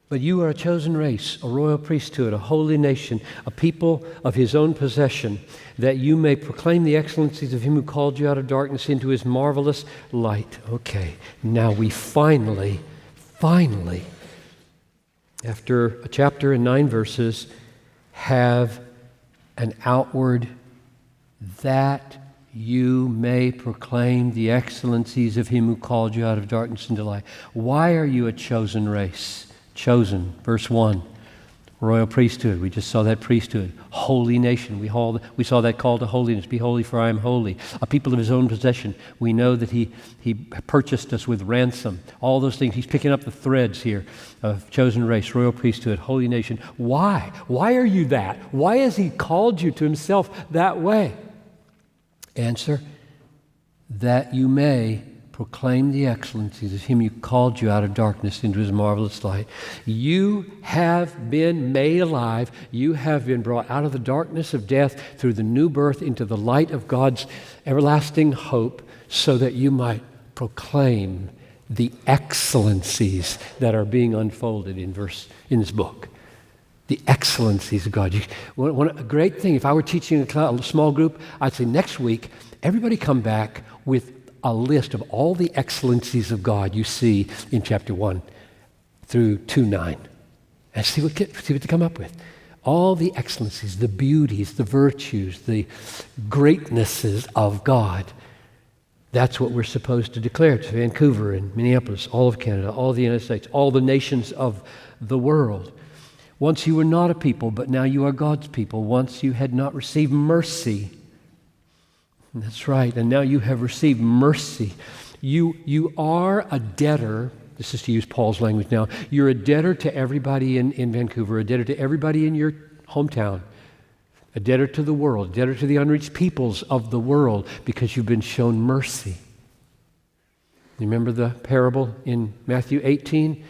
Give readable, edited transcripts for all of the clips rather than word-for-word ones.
But you are a chosen race, a royal priesthood, a holy nation, a people of his own possession, that you may proclaim the excellencies of him who called you out of darkness into his marvelous light. Okay, now we finally, after a chapter and 9 verses, have an outward that you may proclaim the excellencies of him who called you out of darkness into light. Why are you a chosen race? Chosen, verse 1. Royal priesthood, we just saw that priesthood. Holy nation, we saw that call to holiness. Be holy, for I am holy. A people of his own possession. We know that he purchased us with ransom. All those things. He's picking up the threads here of chosen race, royal priesthood, holy nation. Why? Why are you that? Why has he called you to himself that way? Answer, that you may proclaim the excellencies of him who called you out of darkness into his marvelous light. You have been made alive. You have been brought out of the darkness of death through the new birth into the light of God's everlasting hope, so that you might proclaim the excellencies that are being unfolded in this book. The excellencies of God. A great thing, if I were teaching a small group, I'd say next week, everybody come back with a list of all the excellencies of God you see in chapter 1 through 2:9. And see what they come up with. All the excellencies, the beauties, the virtues, the greatnesses of God. That's what we're supposed to declare to Vancouver and Minneapolis, all of Canada, all of the United States, all the nations of the world. Once you were not a people, but now you are God's people. Once you had not received mercy. That's right, and now you have received mercy. You are a debtor. This is to use Paul's language now. You're a debtor to everybody in Vancouver, a debtor to everybody in your hometown, a debtor to the world, a debtor to the unreached peoples of the world, because you've been shown mercy. You remember the parable in Matthew 18?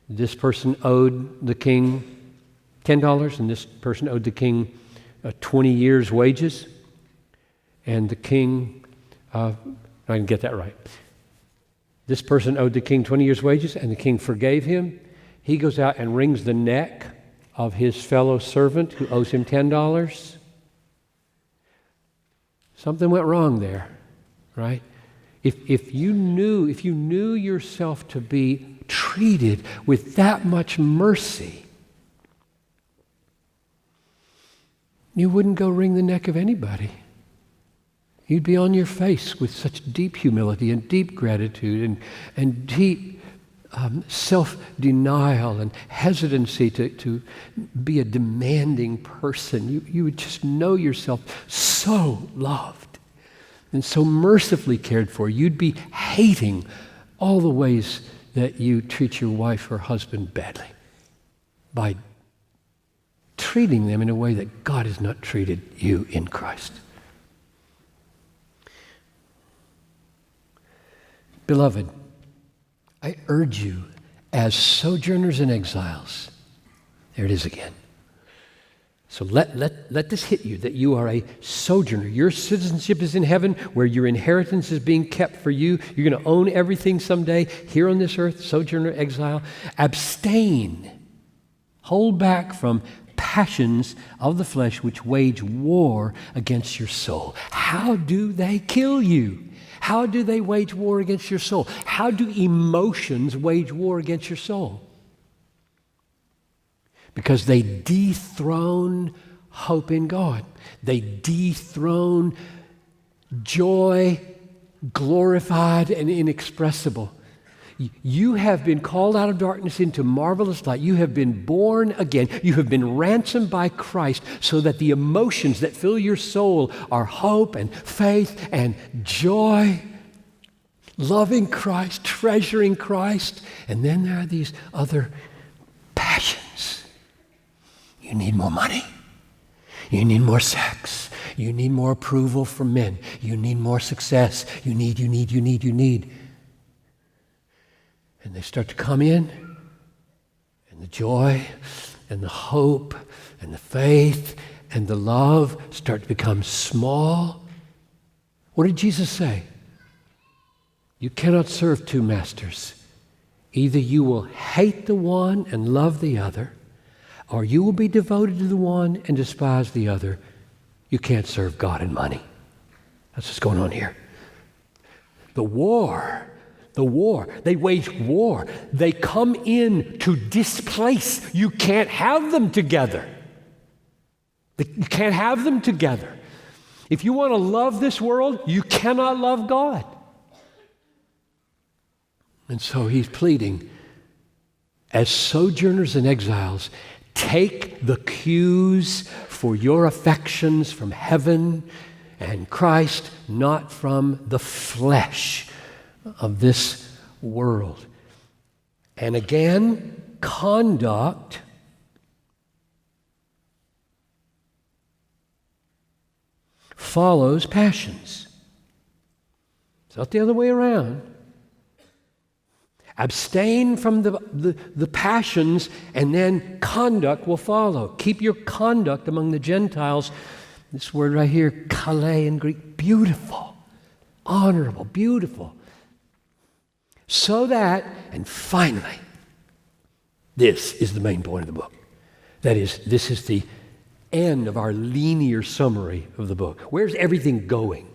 This person owed the king $10, and this person owed the king 20 years' wages. And the king, I can get that right. This person owed the king 20 years' wages, and the king forgave him. He goes out and wrings the neck of his fellow servant who owes him $10. Something went wrong there, right? If you knew yourself to be treated with that much mercy, you wouldn't go wring the neck of anybody. You'd be on your face with such deep humility and deep gratitude and deep self-denial and hesitancy to be a demanding person. You would just know yourself so loved and so mercifully cared for. You'd be hating all the ways that you treat your wife or husband badly by treating them in a way that God has not treated you in Christ. Beloved, I urge you as sojourners and exiles. There it is again. So let this hit you, that you are a sojourner. Your citizenship is in heaven, where your inheritance is being kept for you. You're going to own everything someday here on this earth, sojourner, exile. Abstain. Hold back from passions of the flesh which wage war against your soul. How do they kill you? How do they wage war against your soul? How do emotions wage war against your soul? Because they dethrone hope in God. They dethrone joy, glorified and inexpressible. You have been called out of darkness into marvelous light. You have been born again. You have been ransomed by Christ, so that the emotions that fill your soul are hope and faith and joy, loving Christ, treasuring Christ. And then there are these other passions. You need more money. You need more sex. You need more approval from men. You need more success. You need. And they start to come in, and the joy and the hope and the faith and the love start to become small. What did Jesus say? You cannot serve two masters. Either you will hate the one and love the other, or you will be devoted to the one and despise the other. You can't serve God and money. That's what's going on here. The war, they wage war. They come in to displace. You can't have them together. You can't have them together. If you want to love this world, you cannot love God. And so he's pleading, as sojourners and exiles, take the cues for your affections from heaven and Christ, not from the flesh of this world. And again, conduct follows passions. It's not the other way around. Abstain from the passions, and then conduct will follow. Keep your conduct among the Gentiles. This word right here, kale in Greek, beautiful, honorable, beautiful. So that, and finally, this is the main point of the book. That is, this is the end of our linear summary of the book. Where's everything going?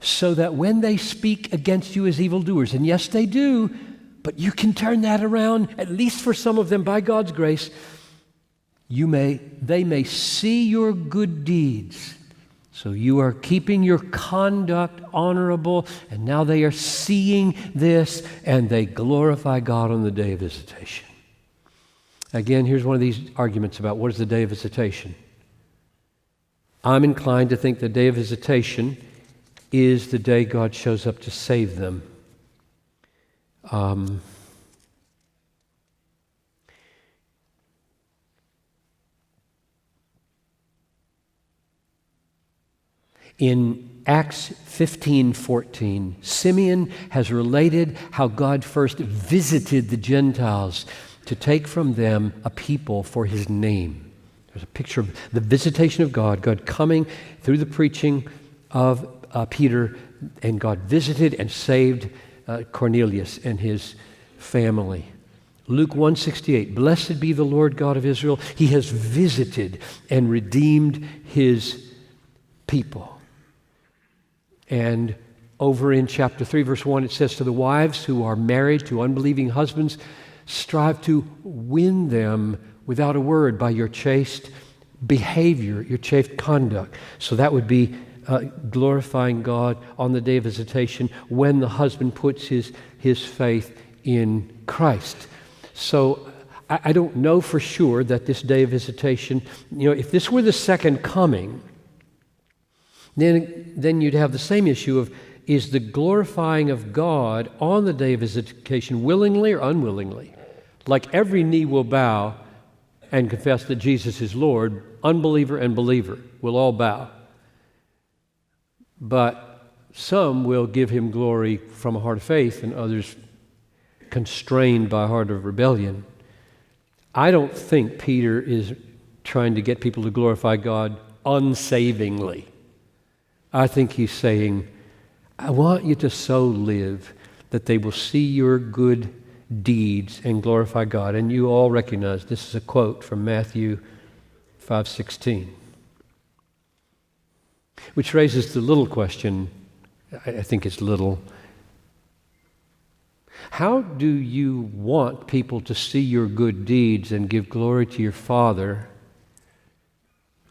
So that when they speak against you as evildoers, and yes, they do, but you can turn that around, at least for some of them, by God's grace. They may see your good deeds. So you are keeping your conduct honorable, and now they are seeing this, and they glorify God on the day of visitation. Again, here's one of these arguments about what is the day of visitation. I'm inclined to think the day of visitation is the day God shows up to save them. In Acts 15:14, Simeon has related how God first visited the Gentiles to take from them a people for his name. There's a picture of the visitation of God coming through the preaching of Peter, and God visited and saved Cornelius and his family. Luke 1:68, blessed be the Lord God of Israel. He has visited and redeemed his people. And over in chapter 3, verse 1, it says, to the wives who are married to unbelieving husbands, strive to win them without a word by your chaste behavior, your chaste conduct. So that would be glorifying God on the day of visitation when the husband puts his faith in Christ. So I don't know for sure that this day of visitation, if this were the second coming, then you'd have the same issue of, is the glorifying of God on the day of visitation willingly or unwillingly? Like every knee will bow and confess that Jesus is Lord, unbeliever and believer will all bow. But some will give him glory from a heart of faith, and others constrained by a heart of rebellion. I don't think Peter is trying to get people to glorify God unsavingly. I think he's saying, I want you to so live that they will see your good deeds and glorify God. And you all recognize this is a quote from Matthew 5:16. Which raises the little question, I think it's little. How do you want people to see your good deeds and give glory to your Father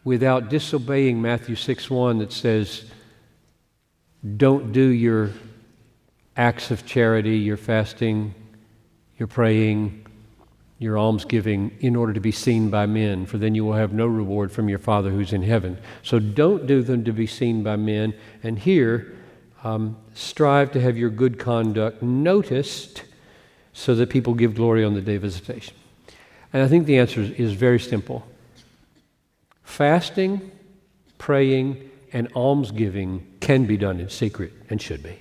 without disobeying Matthew 6:1 that says, don't do your acts of charity, your fasting, your praying, your almsgiving in order to be seen by men, for then you will have no reward from your Father who's in heaven. So don't do them to be seen by men. And here, strive to have your good conduct noticed so that people give glory on the day of visitation. And I think the answer is very simple. Fasting, praying, and almsgiving can be done in secret and should be.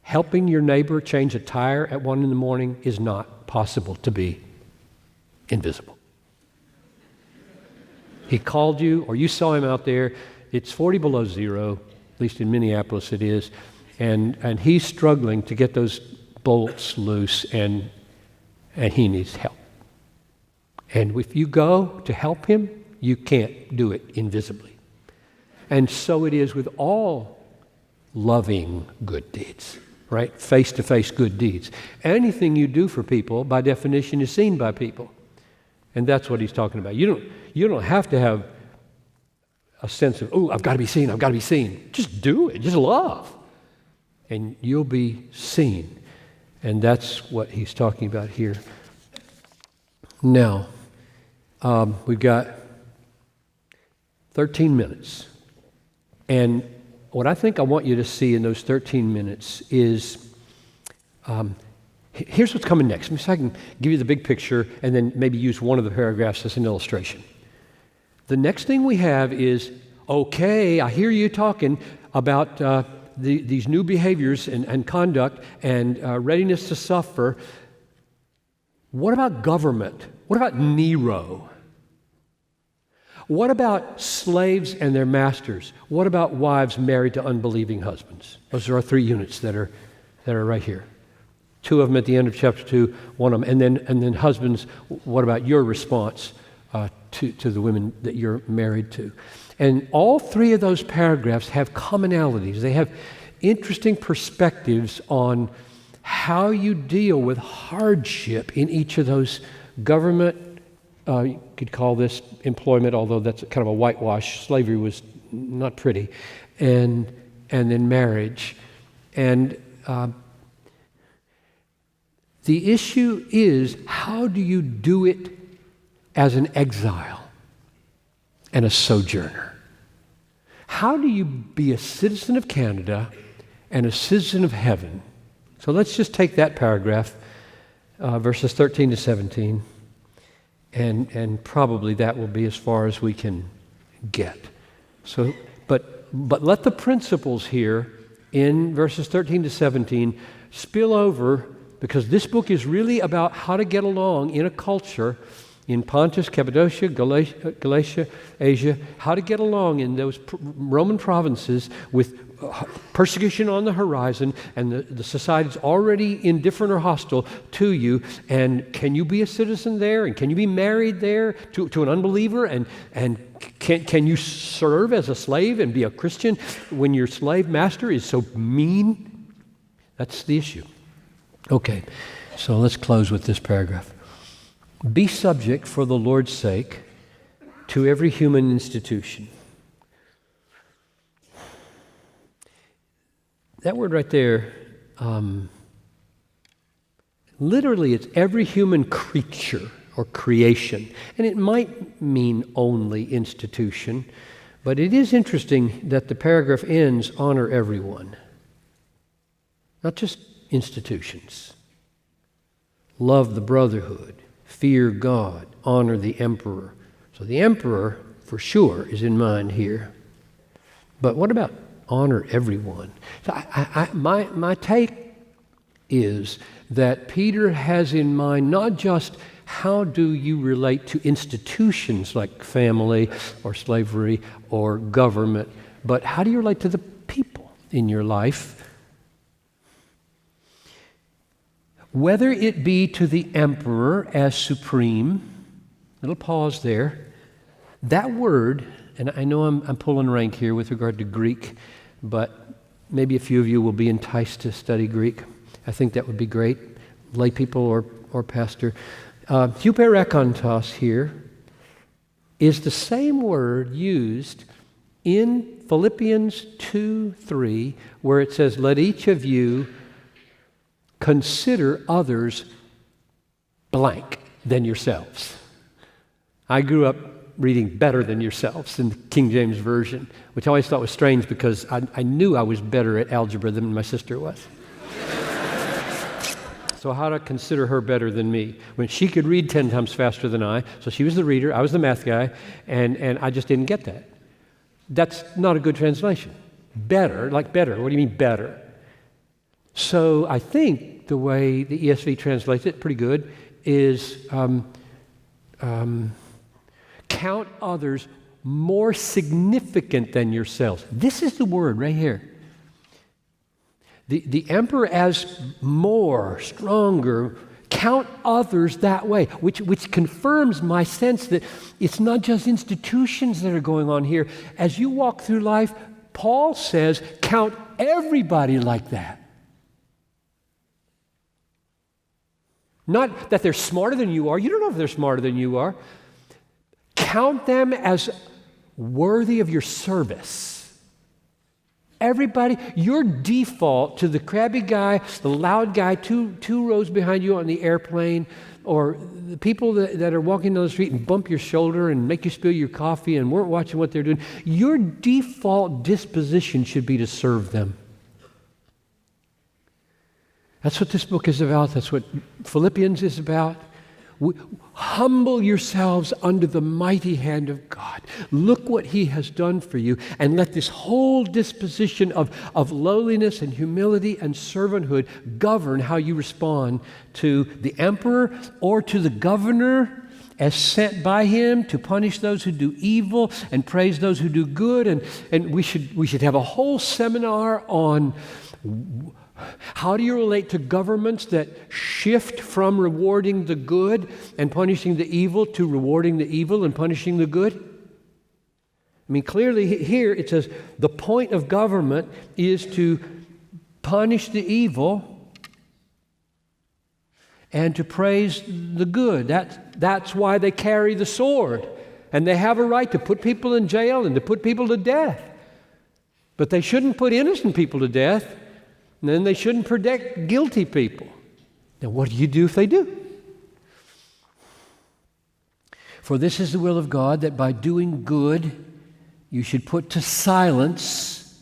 Helping your neighbor change a tire at 1 a.m. is not possible to be invisible. He called you, or you saw him out there. It's 40 below zero, at least in Minneapolis it is, and he's struggling to get those bolts loose, and he needs help. And if you go to help him, you can't do it invisibly. And so it is with all loving good deeds, right? Face-to-face good deeds. Anything you do for people, by definition, is seen by people. And that's what he's talking about. You don't have to have a sense of, oh, I've got to be seen, I've got to be seen. Just do it, just love. And you'll be seen. And that's what he's talking about here. Now, we've got 13 minutes. And what I think I want you to see in those 13 minutes is, here's what's coming next. So I can give you the big picture and then maybe use one of the paragraphs as an illustration. The next thing we have is, okay, I hear you talking about these new behaviors and conduct and readiness to suffer. What about government? What about Nero? What about slaves and their masters? What about wives married to unbelieving husbands? Those are our three units that are right here. Two of them at the end of chapter 2, one of them. And then husbands, what about your response to the women that you're married to? And all three of those paragraphs have commonalities. They have interesting perspectives on how you deal with hardship in each of those government, you could call this employment, although that's kind of a whitewash. Slavery was not pretty. And then marriage. And the issue is, how do you do it as an exile and a sojourner? How do you be a citizen of Canada and a citizen of heaven? So let's just take that paragraph, verses 13 to 17, and probably that will be as far as we can get. So, but let the principles here in verses 13 to 17 spill over, because this book is really about how to get along in a culture in Pontus, Cappadocia, Galatia, Asia, how to get along in those Roman provinces with persecution on the horizon, and the society's already indifferent or hostile to you. And can you be a citizen there? And can you be married there to an unbeliever? And can you serve as a slave and be a Christian when your slave master is so mean? That's the issue. Okay, so let's close with this paragraph. Be subject for the Lord's sake to every human institution. That word right there, literally it's every human creature or creation. And it might mean only institution, but it is interesting that the paragraph ends, honor everyone. Not just institutions. Love the brotherhood. Fear God, honor the emperor. So the emperor, for sure, is in mind here. But what about honor everyone? So my take is that Peter has in mind not just how do you relate to institutions like family or slavery or government, but how do you relate to the people in your life? Whether it be to the emperor as supreme, little pause there, that word, and I know I'm pulling rank here with regard to Greek, but maybe a few of you will be enticed to study Greek. I think that would be great, lay people or pastor. Huperekontos here is the same word used in Philippians 2:3, where it says, let each of you consider others blank than yourselves. I grew up reading better than yourselves in the King James Version, which I always thought was strange because I knew I was better at algebra than my sister was. So how to consider her better than me? When she could read 10 times faster than I, so she was the reader, I was the math guy, and I just didn't get that. That's not a good translation. Better, like better. What do you mean better? So I think the way the ESV translates it, pretty good, is count others more significant than yourselves. This is the word right here. the emperor as more, stronger. Count others that way, which confirms my sense that it's not just institutions that are going on here. As you walk through life, Paul says, count everybody like that. Not that they're smarter than you are. You don't know if they're smarter than you are. Count them as worthy of your service. Everybody, your default to the crabby guy, the loud guy, two rows behind you on the airplane, or the people that are walking down the street and bump your shoulder and make you spill your coffee and weren't watching what they're doing, your default disposition should be to serve them. That's what this book is about. That's what Philippians is about. Humble yourselves under the mighty hand of God. Look what He has done for you, and let this whole disposition of lowliness and humility and servanthood govern how you respond to the emperor or to the governor as sent by him to punish those who do evil and praise those who do good. And we should have a whole seminar on how do you relate to governments that shift from rewarding the good and punishing the evil to rewarding the evil and punishing the good? I mean, clearly here it says the point of government is to punish the evil and to praise the good. That's why they carry the sword. And they have a right to put people in jail and to put people to death. But they shouldn't put innocent people to death. And then they shouldn't protect guilty people. Now, what do you do if they do? For this is the will of God, that by doing good you should put to silence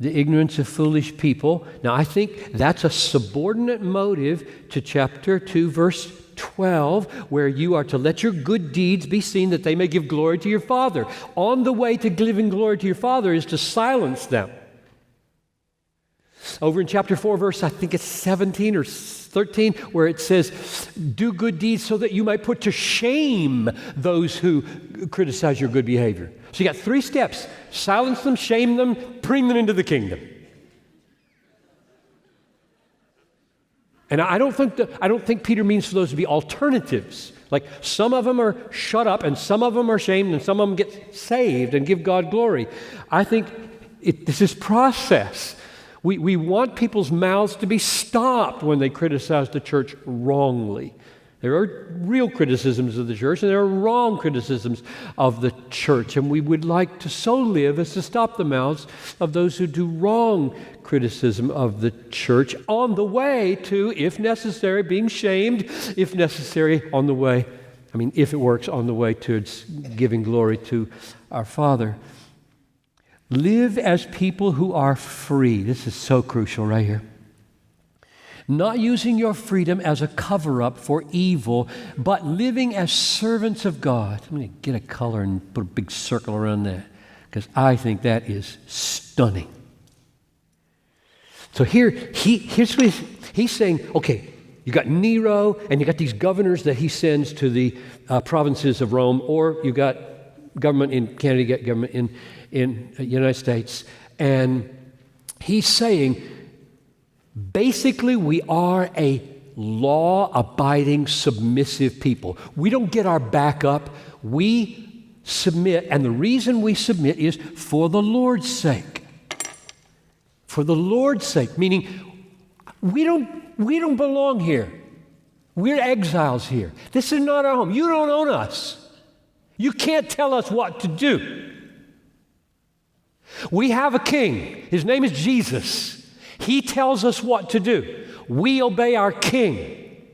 the ignorance of foolish people. Now, I think that's a subordinate motive to chapter 2, verse 12, where you are to let your good deeds be seen that they may give glory to your Father. On the way to giving glory to your Father is to silence them. Over in chapter 4, verse, I think it's 17 or 13, where it says, do good deeds so that you might put to shame those who criticize your good behavior. So you got 3 steps: silence them, shame them, bring them into the kingdom. And I don't think Peter means for those to be alternatives. Like some of them are shut up and some of them are shamed and some of them get saved and give God glory. I think this is process. We want people's mouths to be stopped when they criticize the church wrongly. There are real criticisms of the church, and there are wrong criticisms of the church, and we would like to so live as to stop the mouths of those who do wrong criticism of the church on the way to, if necessary, being shamed, if necessary, on the way, if it works, on the way to giving glory to our Father. Live as people who are free. This is so crucial right here. Not using your freedom as a cover-up for evil, but living as servants of God. I'm going to get a color and put a big circle around that, because I think that is stunning. So here's what he's saying. Okay, you got Nero, and you got these governors that he sends to the provinces of Rome, or you got government in Canada, you got government in the United States. And he's saying, basically, we are a law-abiding, submissive people. We don't get our back up. We submit, and the reason we submit is for the Lord's sake. For the Lord's sake, meaning we don't belong here. We're exiles here. This is not our home. You don't own us. You can't tell us what to do. We have a king. His name is Jesus. He tells us what to do. We obey our king.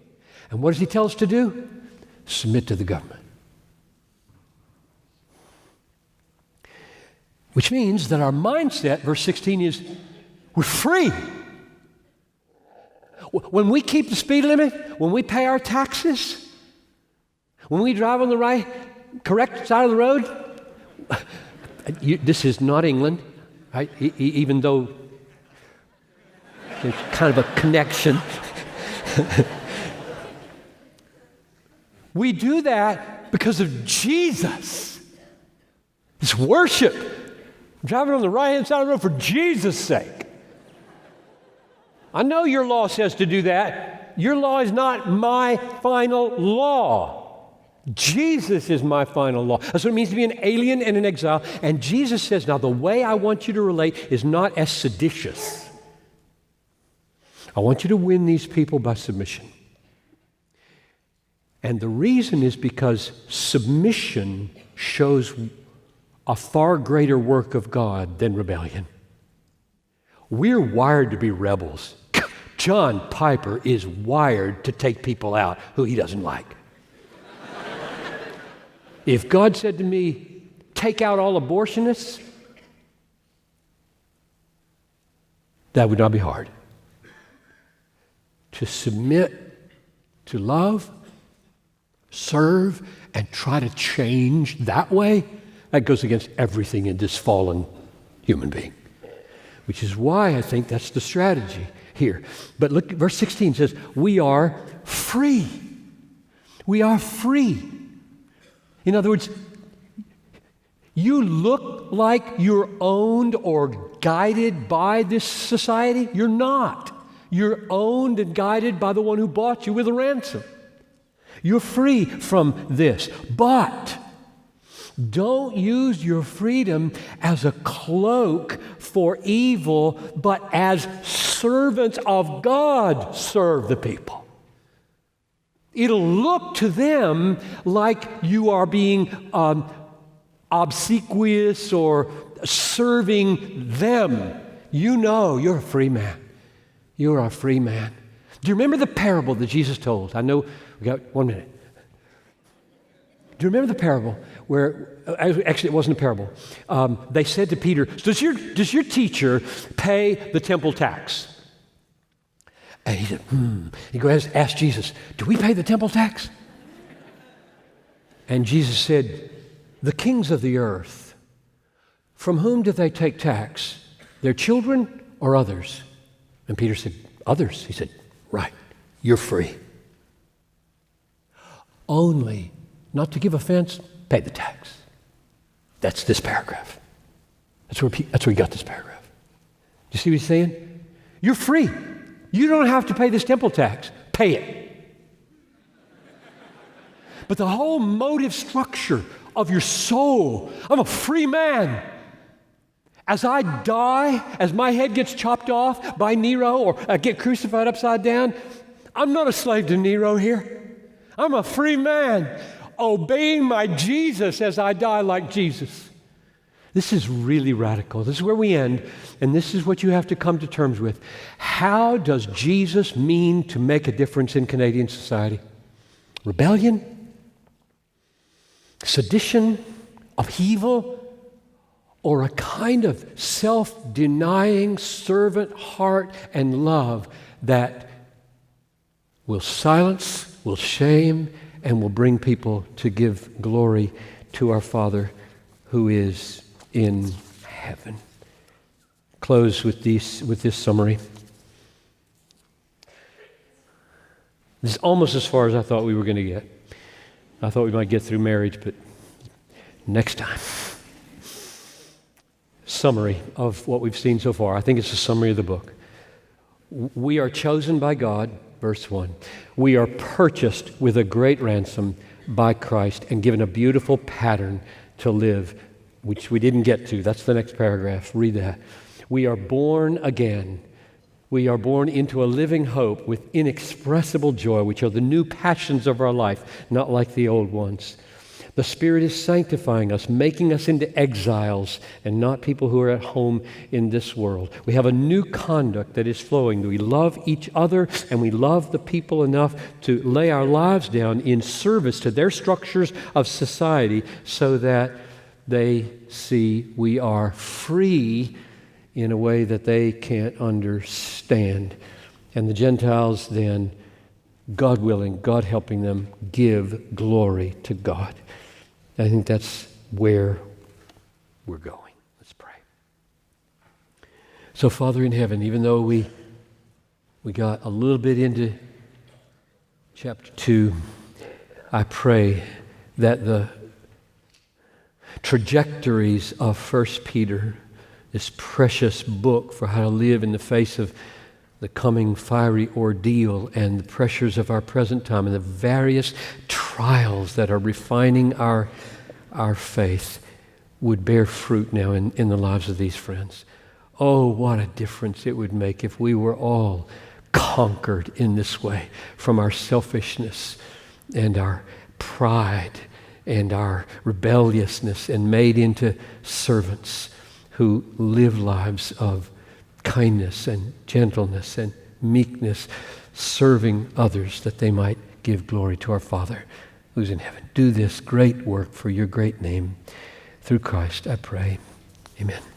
And what does he tell us to do? Submit to the government. Which means that our mindset, verse 16, is we're free. When we keep the speed limit, when we pay our taxes, when we drive on the correct side of the road, this is not England, right? Even though there's kind of a connection. We do that because of Jesus. It's worship. I'm driving on the right-hand side of the road for Jesus' sake. I know your law says to do that. Your law is not my final law. Jesus is my final law. That's what it means to be an alien and an exile. And Jesus says, now the way I want you to relate is not as seditious. I want you to win these people by submission. And the reason is because submission shows a far greater work of God than rebellion. We're wired to be rebels. John Piper is wired to take people out who he doesn't like. If God said to me, take out all abortionists, that would not be hard. To submit, to love, serve, and try to change that way, that goes against everything in this fallen human being. Which is why I think that's the strategy here. But look, verse 16 says, we are free. We are free. In other words, you look like you're owned or guided by this society. You're not. You're owned and guided by the one who bought you with a ransom. You're free from this. But don't use your freedom as a cloak for evil, but as servants of God serve the people. It'll look to them like you are being obsequious or serving them. You know you're a free man. You're a free man. Do you remember the parable that Jesus told? I know we got 1 minute. Do you remember the parable where, actually it wasn't a parable. They said to Peter, does your teacher pay the temple tax? And he said, He goes, ask Jesus, do we pay the temple tax? And Jesus said, the kings of the earth, from whom do they take tax? Their children or others? And Peter said, others. He said, right, you're free. Only, not to give offense, pay the tax. That's this paragraph. That's where he got this paragraph. You see what he's saying? You're free. You don't have to pay this temple tax. Pay it. But the whole motive structure of your soul, I'm a free man. As I die, as my head gets chopped off by Nero or I get crucified upside down, I'm not a slave to Nero here. I'm a free man, obeying my Jesus as I die like Jesus. This is really radical. This is where we end, and this is what you have to come to terms with. How does Jesus mean to make a difference in Canadian society? Rebellion? Sedition? Upheaval? Or a kind of self-denying servant heart and love that will silence, will shame, and will bring people to give glory to our Father who is in heaven. Close with this summary. This is almost as far as I thought we were going to get. I thought we might get through marriage, but next time. Summary of what we've seen so far. I think it's a summary of the book. We are chosen by God, verse 1. We are purchased with a great ransom by Christ and given a beautiful pattern to live, which we didn't get to. That's the next paragraph. Read that. We are born again. We are born into a living hope with inexpressible joy, which are the new passions of our life, not like the old ones. The Spirit is sanctifying us, making us into exiles and not people who are at home in this world. We have a new conduct that is flowing. We love each other and we love the people enough to lay our lives down in service to their structures of society so that they see we are free in a way that they can't understand. And the Gentiles then, God willing, God helping them, give glory to God. I think that's where we're going. Let's pray. So, Father in heaven, even though we got a little bit into chapter 2, I pray that the trajectories of 1 Peter, this precious book for how to live in the face of the coming fiery ordeal and the pressures of our present time and the various trials that are refining our faith would bear fruit now in the lives of these friends. Oh, what a difference it would make if we were all conquered in this way from our selfishness and our pride and our rebelliousness and made into servants who live lives of kindness and gentleness and meekness, serving others that they might give glory to our Father who's in heaven. Do this great work for your great name. Through Christ, I pray. Amen.